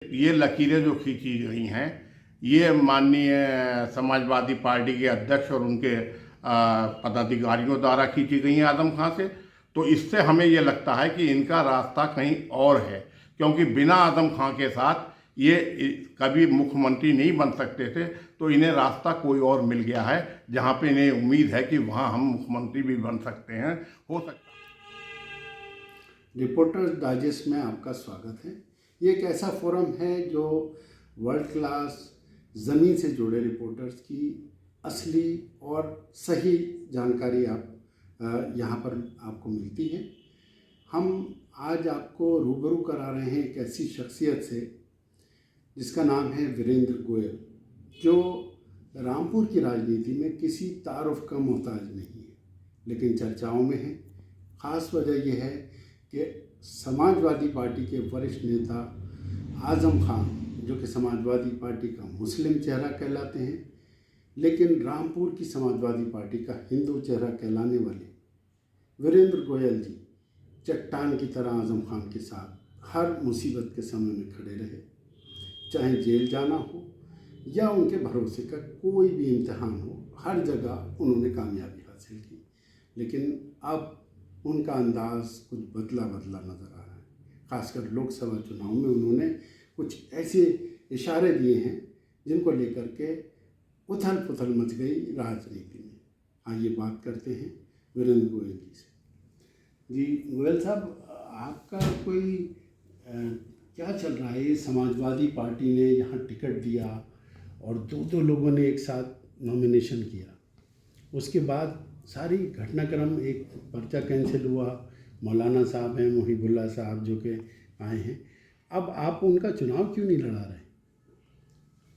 ये लकीरें जो खींची गई हैं ये माननीय समाजवादी पार्टी के अध्यक्ष और उनके पदाधिकारियों द्वारा खींची गई हैं आजम खां से। तो इससे हमें ये लगता है कि इनका रास्ता कहीं और है, क्योंकि बिना आजम खां के साथ ये कभी मुख्यमंत्री नहीं बन सकते थे। तो इन्हें रास्ता कोई और मिल गया है जहाँ पे इन्हें उम्मीद है कि वहाँ हम मुख्यमंत्री भी बन सकते हैं, हो सकता है। रिपोर्टर्स डाइजेस्ट में आपका स्वागत है। ये एक ऐसा फोरम है जो वर्ल्ड क्लास ज़मीन से जुड़े रिपोर्टर्स की असली और सही जानकारी आप यहाँ पर आपको मिलती है। हम आज आपको रूबरू करा रहे हैं एक ऐसी शख्सियत से जिसका नाम है वीरेंद्र गोयल, जो रामपुर की राजनीति में किसी तारुफ का मोहताज नहीं है, लेकिन चर्चाओं में है। ख़ास वजह यह है कि समाजवादी पार्टी के वरिष्ठ नेता आज़म खां, जो कि समाजवादी पार्टी का मुस्लिम चेहरा कहलाते हैं, लेकिन रामपुर की समाजवादी पार्टी का हिंदू चेहरा कहलाने वाले वीरेंद्र गोयल जी चट्टान की तरह आज़म खां के साथ हर मुसीबत के समय में खड़े रहे। चाहे जेल जाना हो या उनके भरोसे का कोई भी इम्तिहान हो, हर जगह उन्होंने कामयाबी हासिल की। लेकिन अब उनका अंदाज़ कुछ बदला नज़र आ रहा है। खासकर लोकसभा चुनाव में उन्होंने कुछ ऐसे इशारे दिए हैं जिनको लेकर के उथल पुथल मच गई राजनीति में। आइए बात करते हैं वीरेंद्र गोयल जी से। जी गोयल साहब, आपका कोई क्या चल रहा है? समाजवादी पार्टी ने यहाँ टिकट दिया और दो लोगों ने एक साथ नॉमिनेशन किया, उसके बाद सारी घटनाक्रम, एक पर्चा कैंसिल हुआ, मौलाना साहब हैं, मुहिबुल्लाह साहब जो के आए हैं, अब आप उनका चुनाव क्यों नहीं लड़ा रहे?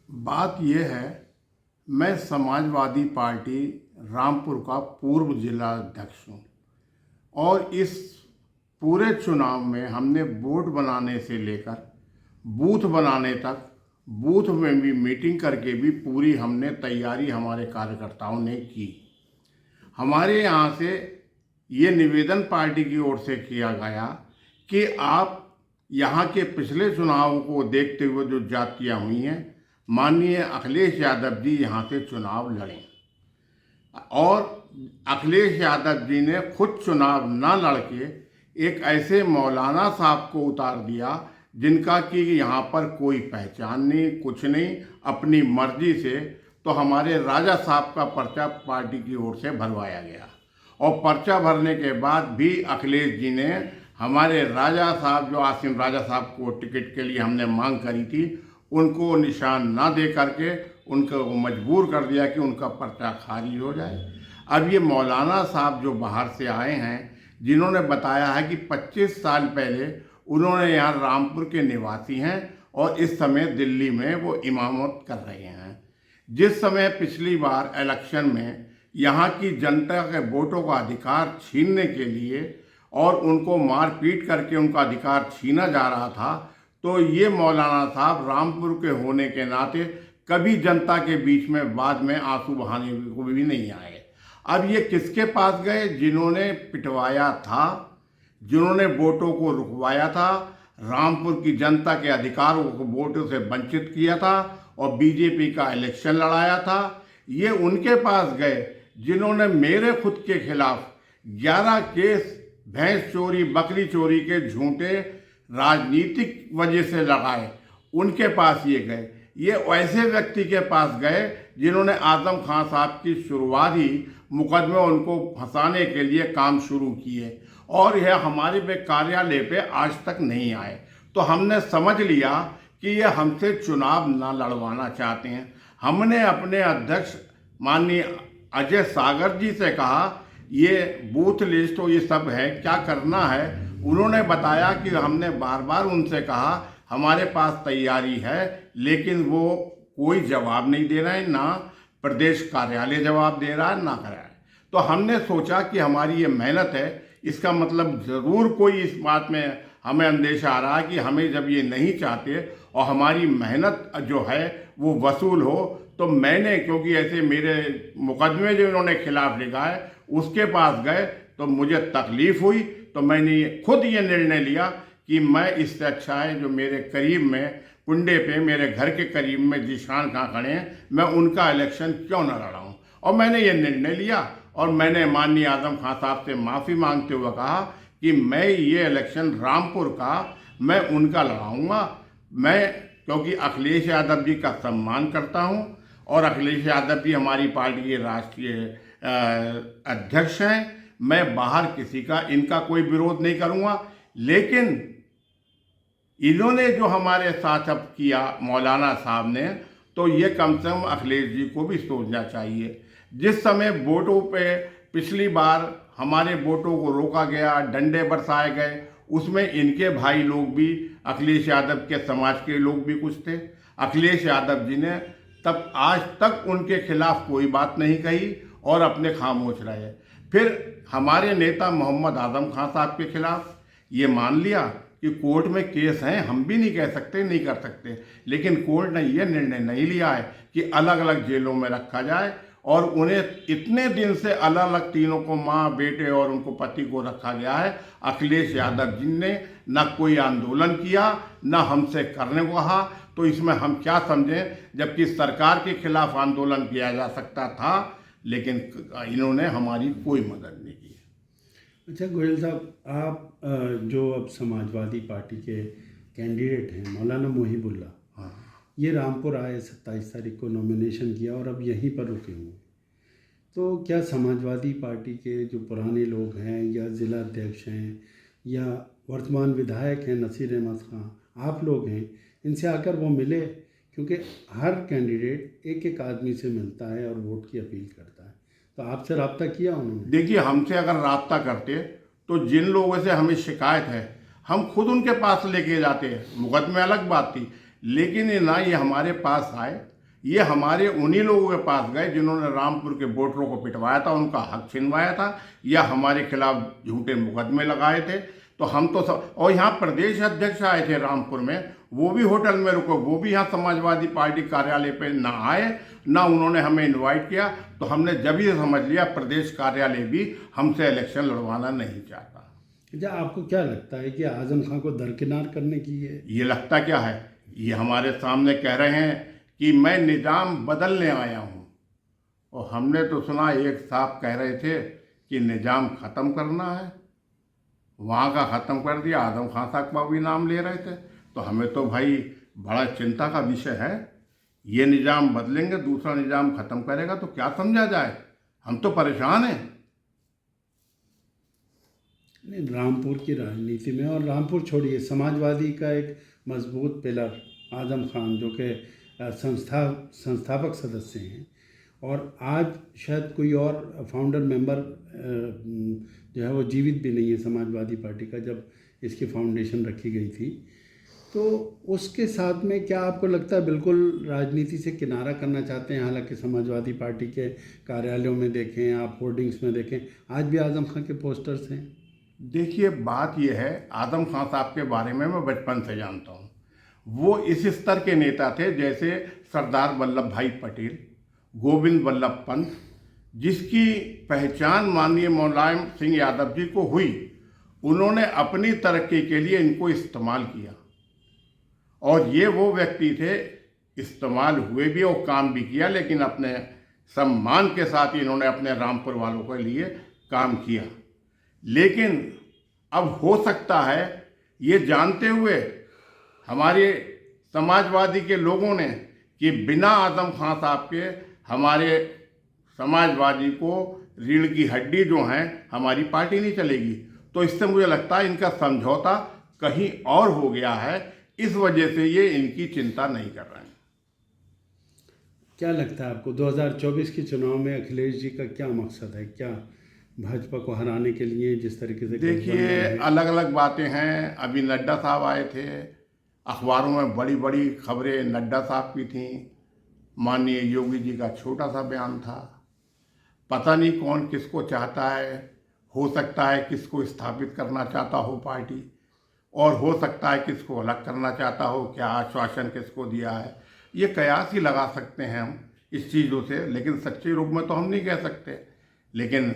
बात यह है, मैं समाजवादी पार्टी रामपुर का पूर्व जिला अध्यक्ष हूँ और इस पूरे चुनाव में हमने बोर्ड बनाने से लेकर बूथ बनाने तक, बूथ में भी मीटिंग करके भी पूरी हमने तैयारी हमारे कार्यकर्ताओं ने की। हमारे यहाँ से ये निवेदन पार्टी की ओर से किया गया कि आप यहाँ के पिछले चुनाव को देखते हुए जो जातियाँ हुई हैं, माननीय अखिलेश यादव जी यहाँ से चुनाव लड़ें, और अखिलेश यादव जी ने खुद चुनाव न लड़के एक ऐसे मौलाना साहब को उतार दिया जिनका कि यहाँ पर कोई पहचान नहीं, कुछ नहीं, अपनी मर्जी से। तो हमारे राजा साहब का पर्चा पार्टी की ओर से भरवाया गया और पर्चा भरने के बाद भी अखिलेश जी ने हमारे राजा साहब, जो आसिम राजा साहब को टिकट के लिए हमने मांग करी थी, उनको निशान ना दे करके उनको मजबूर कर दिया कि उनका पर्चा खारिज हो जाए। अब ये मौलाना साहब जो बाहर से आए हैं, जिन्होंने बताया है कि 25 साल पहले उन्होंने यहाँ रामपुर के निवासी हैं और इस समय दिल्ली में वो इमामत कर रहे हैं। जिस समय पिछली बार इलेक्शन में यहाँ की जनता के वोटों का अधिकार छीनने के लिए और उनको मारपीट करके उनका अधिकार छीना जा रहा था, तो ये मौलाना साहब रामपुर के होने के नाते कभी जनता के बीच में बाद में आंसू बहाने को भी नहीं आए। अब ये किसके पास गए? जिन्होंने पिटवाया था, जिन्होंने वोटों को रुकवाया था, रामपुर की जनता के अधिकारों को वोटों से वंचित किया था और बीजेपी का इलेक्शन लड़ाया था। ये उनके पास गए जिन्होंने मेरे खुद के खिलाफ 11 केस भैंस चोरी, बकरी चोरी के झूठे राजनीतिक वजह से लगाए। उनके पास ये गए। ये ऐसे व्यक्ति के पास गए जिन्होंने आजम खां साहब की शुरुआत ही मुकदमे उनको फंसाने के लिए काम शुरू किए और यह हमारे कार्यालय पे आज तक नहीं आए। तो हमने समझ लिया कि ये हमसे चुनाव ना लड़वाना चाहते हैं। हमने अपने अध्यक्ष माननीय अजय सागर जी से कहा, ये बूथ लिस्ट और ये सब है, क्या करना है? उन्होंने बताया कि हमने बार बार उनसे कहा हमारे पास तैयारी है, लेकिन वो कोई जवाब नहीं दे रहे हैं, ना प्रदेश कार्यालय जवाब दे रहा है, ना कर रहा है। तो हमने सोचा कि हमारी ये मेहनत है, इसका मतलब ज़रूर कोई इस बात में हमें अंदेशा आ रहा है कि हमें जब ये नहीं चाहते और हमारी मेहनत जो है वो वसूल हो, तो मैंने, क्योंकि ऐसे मेरे मुकदमे जो इन्होंने खिलाफ लिखा है उसके पास गए तो मुझे तकलीफ़ हुई, तो मैंने खुद ये निर्णय लिया कि मैं इससे अच्छा है जो मेरे करीब में कुंडे पे मेरे घर के करीब में जिशान खां खड़े हैं, मैं उनका इलेक्शन क्यों न लड़ाऊं। और मैंने ये निर्णय लिया और मैंने माननीय आजम खां साहब से माफ़ी मांगते हुए कहा कि मैं ये इलेक्शन रामपुर का मैं उनका लड़ाऊंगा। मैं क्योंकि अखिलेश यादव जी का सम्मान करता हूं और अखिलेश यादव जी हमारी पार्टी के राष्ट्रीय अध्यक्ष हैं। मैं बाहर किसी का इनका कोई विरोध नहीं करूंगा, लेकिन इन्होंने जो हमारे साथ अब किया मौलाना साहब ने, तो ये कम से कम अखिलेश जी को भी सोचना चाहिए। जिस समय वोटों पे पिछली बार हमारे वोटों को रोका गया, डंडे बरसाए गए, उसमें इनके भाई लोग भी, अखिलेश यादव के समाज के लोग भी कुछ थे। अखिलेश यादव जी ने तब आज तक उनके खिलाफ कोई बात नहीं कही और अपने खामोश रहे। फिर हमारे नेता मोहम्मद आजम खां साहब के खिलाफ ये मान लिया कि कोर्ट में केस हैं, हम भी नहीं कह सकते, नहीं कर सकते, लेकिन कोर्ट ने ये निर्णय नहीं लिया है कि अलग अलग जेलों में रखा जाए। और उन्हें इतने दिन से अलग अलग तीनों को, माँ, बेटे और उनको पति को रखा गया है। अखिलेश यादव जी ने न कोई आंदोलन किया, न हमसे करने को कहा, तो इसमें हम क्या समझें, जबकि सरकार के खिलाफ आंदोलन किया जा सकता था, लेकिन इन्होंने हमारी कोई मदद नहीं की। अच्छा गोयल साहब, आप जो अब समाजवादी पार्टी के कैंडिडेट हैं मौलाना मोहिबुल्ला, हाँ, ये रामपुर आए 27 तारीख को नॉमिनेशन किया और अब यहीं पर रुके हुए हैं। तो क्या समाजवादी पार्टी के जो पुराने लोग हैं या ज़िला अध्यक्ष हैं या वर्तमान विधायक हैं नसीर अहमद खां, आप लोग हैं, इनसे आकर वो मिले? क्योंकि हर कैंडिडेट एक एक आदमी से मिलता है और वोट की अपील करता है, तो आपसे रब्ता किया उन्होंने? देखिए, हमसे अगर रब्ता करते तो जिन लोगों से हमें शिकायत है हम खुद उनके पास लेके जाते हैं, मुकदमे अलग बात थी, लेकिन ये ना ये हमारे पास आए, ये हमारे उन्हीं लोगों के पास गए जिन्होंने रामपुर के वोटरों को पिटवाया था, उनका हक छिनवाया था या हमारे खिलाफ झूठे मुकदमे लगाए थे। तो हम तो सब, और यहाँ प्रदेश अध्यक्ष आए थे रामपुर में, वो भी होटल में रुको, वो भी यहाँ समाजवादी पार्टी कार्यालय पे ना आए, ना उन्होंने हमें इनवाइट किया। तो हमने जब ये समझ लिया प्रदेश कार्यालय भी हमसे इलेक्शन लड़वाना नहीं चाहता। अच्छा, आपको क्या लगता है कि आजम खां को दरकिनार करने की ये लगता क्या है, ये हमारे सामने कह रहे हैं कि मैं निज़ाम बदलने आया हूँ, और हमने तो सुना एक साहब कह रहे थे कि निज़ाम ख़त्म करना है, वहाँ का ख़त्म कर दिया, आजम खां साहब का भी नाम ले रहे थे। तो हमें तो भाई बड़ा चिंता का विषय है, ये निज़ाम बदलेंगे, दूसरा निज़ाम ख़त्म करेगा तो क्या समझा जाए, हम तो परेशान हैं। नहीं, रामपुर की राजनीति में, और रामपुर छोड़िए, समाजवादी का एक मजबूत पिलर आजम खान जो कि संस्थापक सदस्य हैं, और आज शायद कोई और फाउंडर मेंबर जो है वो जीवित भी नहीं है समाजवादी पार्टी का, जब इसकी फाउंडेशन रखी गई थी। तो उसके साथ में क्या आपको लगता है बिल्कुल राजनीति से किनारा करना चाहते हैं? हालांकि समाजवादी पार्टी के कार्यालयों में देखें, आप होर्डिंग्स में देखें, आज भी आजम खान के पोस्टर्स हैं। देखिए, बात यह है, आजम खान साहब के बारे में मैं बचपन से जानता हूँ। वो इस स्तर के नेता थे जैसे सरदार वल्लभ भाई पटेल, गोविंद वल्लभ पंत, जिसकी पहचान माननीय मुलायम सिंह यादव जी को हुई। उन्होंने अपनी तरक्की के लिए इनको इस्तेमाल किया, और ये वो व्यक्ति थे, इस्तेमाल हुए भी और काम भी किया, लेकिन अपने सम्मान के साथ इन्होंने अपने रामपुर वालों के लिए काम किया। लेकिन अब हो सकता है ये जानते हुए हमारे समाजवादी के लोगों ने कि बिना आजम खान साहब के हमारे समाजवादी को रीढ़ की हड्डी जो हैं हमारी पार्टी नहीं चलेगी। तो इससे मुझे लगता है इनका समझौता कहीं और हो गया है, इस वजह से ये इनकी चिंता नहीं कर रहे हैं। क्या लगता है आपको 2024 के चुनाव में अखिलेश जी का क्या मकसद है? क्या भाजपा को हराने के लिए जिस तरीके से? देखिए, अलग अलग बातें हैं। अभी नड्डा साहब आए थे, अखबारों में बड़ी बड़ी खबरें नड्डा साहब की थीं, माननीय योगी जी का छोटा सा बयान था। पता नहीं कौन किसको चाहता है, हो सकता है किसको स्थापित करना चाहता हो पार्टी, और हो सकता है किसको अलग करना चाहता हो, क्या आश्वासन किसको दिया है, ये कयास ही लगा सकते हैं हम इस चीज़ों से, लेकिन सच्चे रूप में तो हम नहीं कह सकते। लेकिन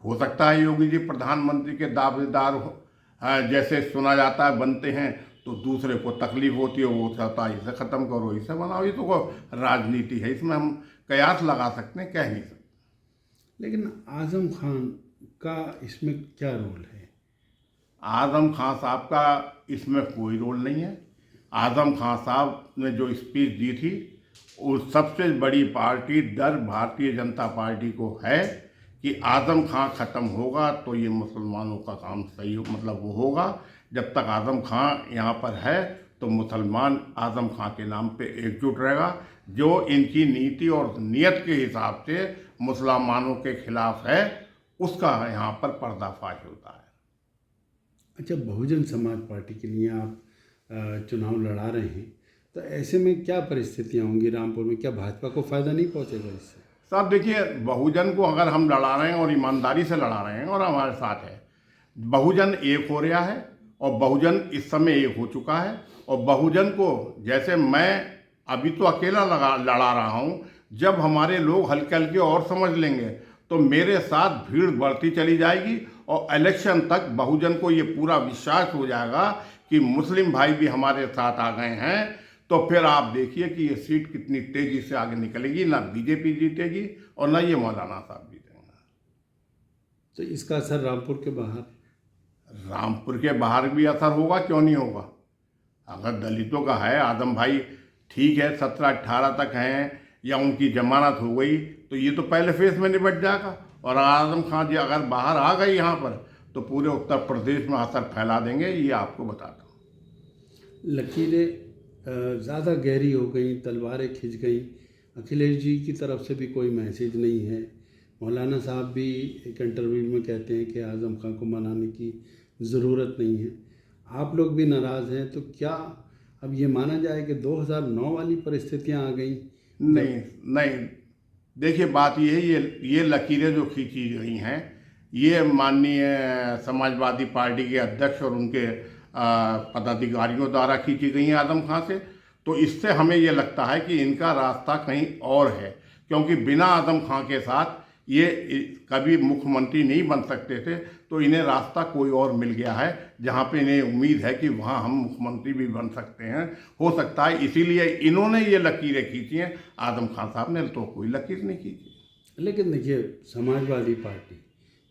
हो सकता है योगी जी प्रधानमंत्री के दावेदार जैसे सुना जाता है बनते हैं, तो दूसरे को तकलीफ होती है, वो चाहता है इसे ख़त्म करो, इसे बनाओ। ये तो कोई राजनीति है, इसमें हम कयास लगा सकते हैं, कह नहीं सकते। लेकिन आज़म खान का इसमें क्या रोल है? आज़म खान साहब का इसमें कोई रोल नहीं है। आज़म खान साहब ने जो स्पीच दी थी, उस सबसे बड़ी पार्टी डर भारतीय जनता पार्टी को है कि आज़म खान ख़त्म होगा तो ये मुसलमानों का काम सही हो, मतलब वो होगा। जब तक आज़म खान यहाँ पर है तो मुसलमान आज़म खान के नाम पे एकजुट रहेगा। जो इनकी नीति और नीयत के हिसाब से मुसलमानों के खिलाफ है, उसका यहाँ पर पर्दाफाश होता है। अच्छा, बहुजन समाज पार्टी के लिए आप चुनाव लड़ा रहे हैं, तो ऐसे में क्या परिस्थितियां होंगी रामपुर में? क्या भाजपा को फ़ायदा नहीं पहुंचेगा इससे? साहब देखिए, बहुजन को अगर हम लड़ा रहे हैं और ईमानदारी से लड़ा रहे हैं और हमारे साथ है, बहुजन एक हो रहा है और बहुजन इस समय एक हो चुका है। और बहुजन को, जैसे मैं अभी तो अकेला लड़ा रहा हूँ, जब हमारे लोग हल्के हल्के और समझ लेंगे तो मेरे साथ भीड़ बढ़ती चली जाएगी और इलेक्शन तक बहुजन को ये पूरा विश्वास हो जाएगा कि मुस्लिम भाई भी हमारे साथ आ गए हैं। तो फिर आप देखिए कि ये सीट कितनी तेजी से आगे निकलेगी। ना बीजेपी जीतेगी और ना ये मौलाना साहब जीतेंगे। तो इसका असर रामपुर के बाहर? रामपुर के बाहर भी असर होगा, क्यों नहीं होगा। अगर दलितों का है, आदम भाई ठीक है 17-18 तक हैं या उनकी जमानत हो गई तो ये तो पहले फेज में निपट जाएगा। और आजम खान जी अगर बाहर आ गए यहाँ पर तो पूरे उत्तर प्रदेश में असर फैला देंगे, ये आपको बताता हूँ। लकीरें ज़्यादा गहरी हो गई, तलवारें खिंच गई। अखिलेश जी की तरफ से भी कोई मैसेज नहीं है। मौलाना साहब भी एक इंटरव्यू में कहते हैं कि आज़म खान को मनाने की ज़रूरत नहीं है। आप लोग भी नाराज़ हैं, तो क्या अब ये माना जाए कि 2009 वाली परिस्थितियां आ गई? नहीं नहीं, देखिए बात ये है, ये लकीरें जो खींची गई हैं, ये माननीय समाजवादी पार्टी के अध्यक्ष और उनके पदाधिकारियों द्वारा खींची गई हैं आजम खान से। तो इससे हमें ये लगता है कि इनका रास्ता कहीं और है, क्योंकि बिना आजम खान के साथ ये कभी मुख्यमंत्री नहीं बन सकते थे। तो इन्हें रास्ता कोई और मिल गया है जहाँ पे इन्हें उम्मीद है कि वहाँ हम मुख्यमंत्री भी बन सकते हैं, हो सकता है। इसीलिए इन्होंने ये लकीरें खींची हैं। आजम खान साहब ने तो कोई लकीर नहीं खींची। लेकिन देखिए, समाजवादी पार्टी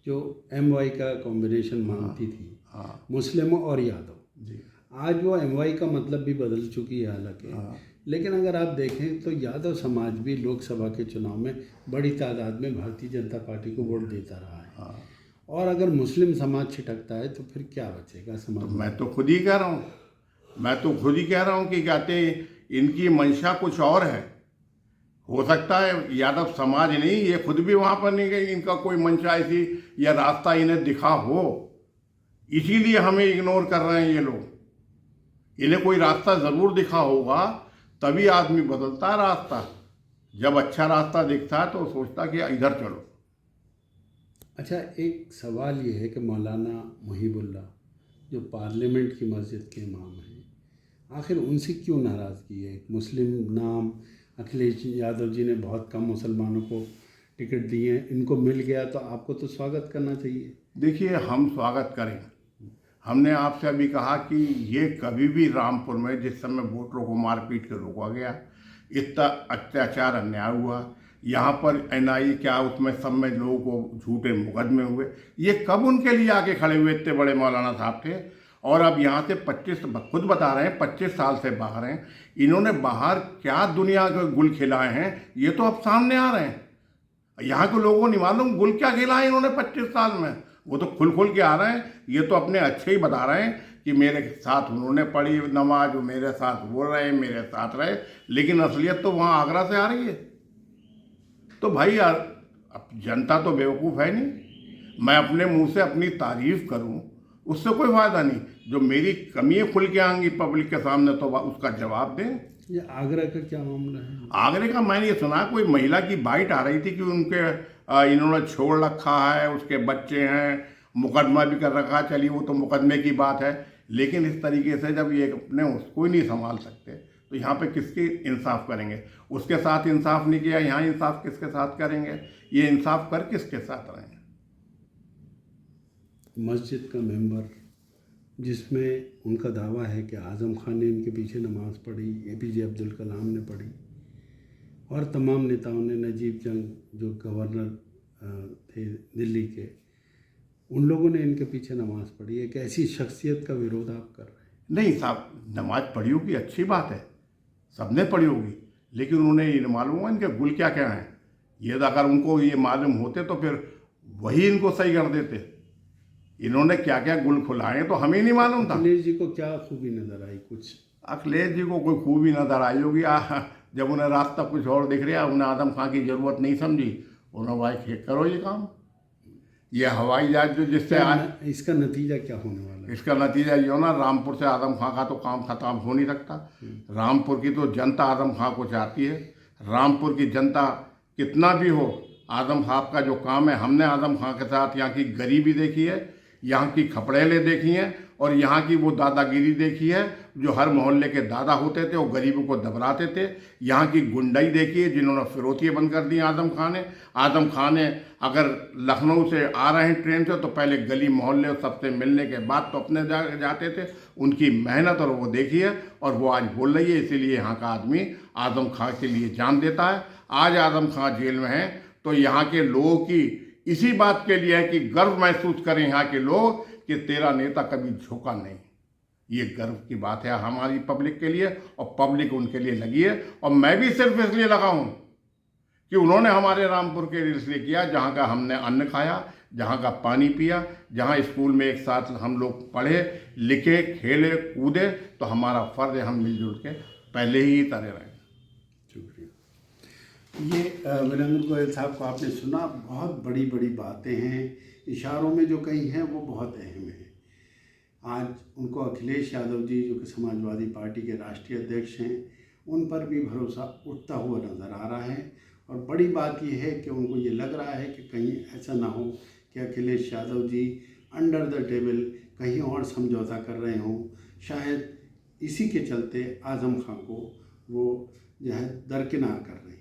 जो MY का कॉम्बिनेशन मानती थी, मुस्लिमों और यादव जी, आज वो MY का मतलब भी बदल चुकी है हालांकि। लेकिन अगर आप देखें तो यादव समाज भी लोकसभा के चुनाव में बड़ी तादाद में भारतीय जनता पार्टी को वोट देता रहा है। और अगर मुस्लिम समाज छिटकता है तो फिर क्या बचेगा समाज? तो मैं तो खुद ही कह रहा हूँ कि कहते इनकी मंशा कुछ और है। हो सकता है यादव समाज नहीं, ये खुद भी वहाँ पर नहीं गए, इनका कोई मंशा ऐसी या रास्ता इन्हें दिखा हो, इसीलिए हमें इग्नोर कर रहे हैं ये लोग। इन्हें कोई रास्ता ज़रूर दिखा होगा, तभी आदमी बदलता है रास्ता। जब अच्छा रास्ता दिखता है तो सोचता कि इधर चलो। अच्छा, एक सवाल ये है कि मौलाना मुहिबुल्लाह जो पार्लियामेंट की मस्जिद के इमाम हैं, आखिर उनसे क्यों नाराज़गी है? एक मुस्लिम नाम अखिलेश यादव जी ने बहुत कम मुसलमानों को टिकट दिए हैं, इनको मिल गया तो आपको तो स्वागत करना चाहिए। देखिए, हम स्वागत करें। हमने आपसे अभी कहा कि ये कभी भी रामपुर में जिस समय वोटरों को मारपीट के रोका गया, इतना अत्याचार अन्याय हुआ, यहाँ पर NI क्या उसमें सब में लोगों को झूठे मुकदमे हुए, ये कब उनके लिए आके खड़े हुए? इतने बड़े मौलाना साहब थे। और अब यहाँ से 25, खुद बता रहे हैं 25 साल से बाहर हैं। इन्होंने बाहर क्या दुनिया के गुल खिलाए हैं, ये तो अब सामने आ रहे हैं। यहाँ के लोगों को नहीं मालूम गुल क्या खिलाए इन्होंने 25 साल में। वो तो खुल के आ रहे हैं। ये तो अपने अच्छे ही बता रहे हैं कि मेरे साथ उन्होंने पढ़ी नमाज, मेरे साथ वो रहे, मेरे साथ रहे, लेकिन असलियत तो वहाँ आगरा से आ रही है। तो भाई यार, अब जनता तो बेवकूफ़ है नहीं। मैं अपने मुंह से अपनी तारीफ करूं, उससे कोई फ़ायदा नहीं। जो मेरी कमियां खुल के आएंगी पब्लिक के सामने तो उसका जवाब दें। ये आगरा का क्या मामला है? आगरे का मैंने ये सुना, कोई महिला की बाइट आ रही थी कि उनके इन्होंने छोड़ रखा है, उसके बच्चे हैं, मुकदमा भी कर रखा है। चलिए वो तो मुकदमे की बात है, लेकिन इस तरीके से जब ये अपने उसको ही नहीं संभाल सकते तो यहाँ पे किसकी इंसाफ करेंगे? उसके साथ इंसाफ नहीं किया, यहाँ इंसाफ किसके साथ करेंगे? ये इंसाफ कर किसके साथ रहेंगे? मस्जिद का मेंबर जिसमें उनका दावा है कि आज़म खान ने इनके पीछे नमाज़ पढ़ी, APJ अब्दुल कलाम ने पढ़ी और तमाम नेताओं ने, नजीब जंग जो गवर्नर थे दिल्ली के, उन लोगों ने इनके पीछे नमाज़ पढ़ी। एक ऐसी शख्सियत का विरोध आप कर रहे हैं। नहीं साहब, नमाज पढ़ी होगी, अच्छी बात है, सबने पढ़ी होगी, लेकिन उन्हें ये मालूम है इनके गुल क्या क्या हैं। ये अगर उनको ये मालूम होते तो फिर वही इनको सही कर देते। इन्होंने क्या क्या गुल खुलाए तो हमें नहीं मालूम था। अखिलेश जी को क्या खूबी नजर आई? कुछ अखिलेश जी को कोई खूबी नजर आई होगी। जब उन्हें रास्ता कुछ और दिख रहा, उन्हें आदम खां की ज़रूरत नहीं समझी, उन्होंने भाई करो ये काम। ये हवाई जहाज जो जिससे इसका नतीजा क्या होने वाला है? इसका नतीजा ये हो ना, रामपुर से आदम खां का तो काम खत्म हो नहीं सकता। रामपुर की तो जनता आदम खां को चाहती है। रामपुर की जनता कितना भी हो, आदम खां का जो काम है, हमने आदम खां के साथ यहाँ की गरीबी देखी है, यहाँ की खपड़ेलें देखी हैं और यहाँ की वो दादागिरी देखी है जो हर मोहल्ले के दादा होते थे, वो गरीबों को दबराते थे। यहाँ की गुंडाई देखी है जिन्होंने फिरौतियाँ बंद कर दी आदम खां ने। आदम खां ने अगर लखनऊ से आ रहे हैं ट्रेन से तो पहले गली मोहल्ले सबसे मिलने के बाद तो अपने जाते थे। उनकी मेहनत और वो देखी है और वो आज बोल रही है, इसीलिए यहाँ का आदमी आदम खां के लिए जान देता है। आज आदम खां जेल में है तो यहाँ के लोगों की इसी बात के लिए है कि गर्व महसूस करें यहाँ के लोग कि तेरा नेता कभी झुका नहीं। ये गर्व की बात है हमारी पब्लिक के लिए और पब्लिक उनके लिए लगी है। और मैं भी सिर्फ इसलिए लगा हूँ कि उन्होंने हमारे रामपुर के लिए इसलिए किया जहाँ का हमने अन्न खाया, जहाँ का पानी पिया, जहाँ स्कूल में एक साथ हम लोग पढ़े लिखे खेले कूदे, तो हमारा फ़र्ज है हम मिलजुल के पहले ही तरह रहें। शुक्रिया। ये वीरेंद्र गोयल साहब को आपने सुना, बहुत बड़ी बड़ी बातें हैं, इशारों में जो कही हैं वो बहुत अहम है। आज उनको अखिलेश यादव जी जो कि समाजवादी पार्टी के राष्ट्रीय अध्यक्ष हैं, उन पर भी भरोसा उठता हुआ नज़र आ रहा है। और बड़ी बात यह है कि उनको ये लग रहा है कि कहीं ऐसा ना हो कि Akhilesh Yadav ji under the table कहीं और समझौता कर रहे हों। शायद इसी के चलते आज़म खां को वो जो है दरकिनार कर रहे हैं।